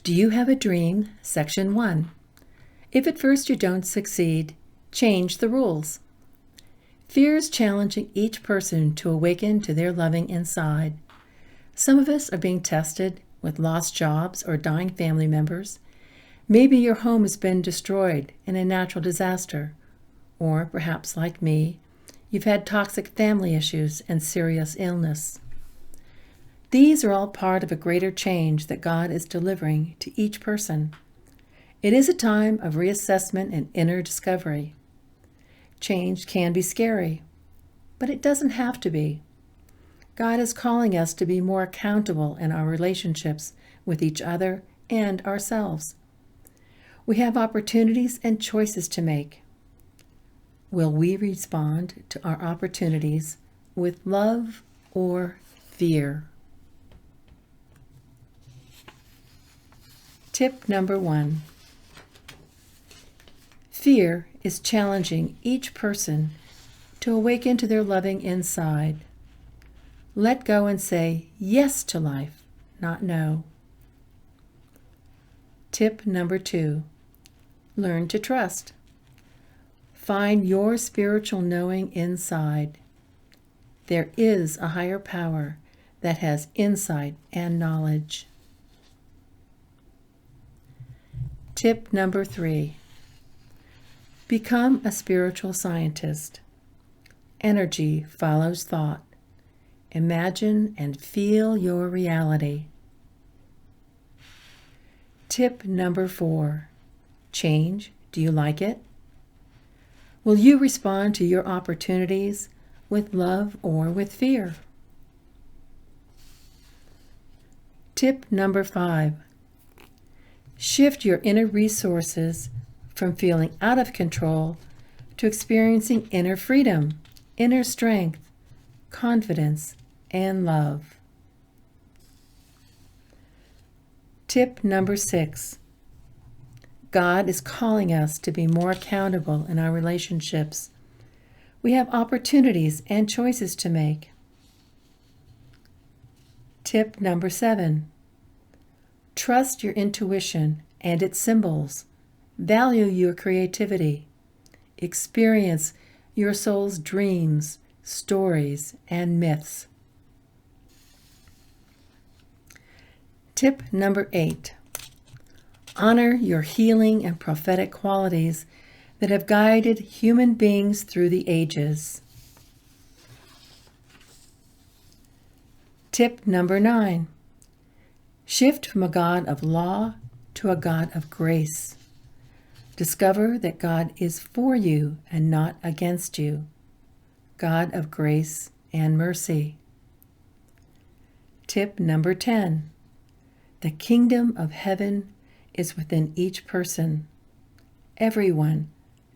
Do you have a dream? Section 1. If at first you don't succeed, change the rules. Fear is challenging each person to awaken to their loving inside. Some of us are being tested with lost jobs or dying family members. Maybe your home has been destroyed in a natural disaster. Or perhaps, like me, you've had toxic family issues and serious illness. These are all part of a greater change that God is delivering to each person. It is a time of reassessment and inner discovery. Change can be scary, but it doesn't have to be. God is calling us to be more accountable in our relationships with each other and ourselves. We have opportunities and choices to make. Will we respond to our opportunities with love or fear? Tip number 1. Fear is challenging each person to awaken to their loving inside. Let go and say yes to life, not no. Tip number 2. Learn to trust. Find your spiritual knowing inside. There is a higher power that has insight and knowledge. Tip number 3. Become a spiritual scientist. Energy follows thought. Imagine and feel your reality. Tip number 4. Change. Do you like it? Will you respond to your opportunities with love or with fear? Tip number 5. Shift your inner resources from feeling out of control to experiencing inner freedom, inner strength, confidence, and love. Tip number 6. God is calling us to be more accountable in our relationships. We have opportunities and choices to make. Tip number 7. Trust your intuition and its symbols. Value your creativity. Experience your soul's dreams, stories, and myths. Tip number 8. Honor your healing and prophetic qualities that have guided human beings through the ages. Tip number 9. Shift from a God of law to a God of grace. Discover that God is for you and not against you. God of grace and mercy. Tip number 10. The kingdom of heaven is within each person. Everyone,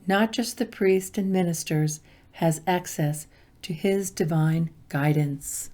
not just the priest and ministers, has access to his divine guidance.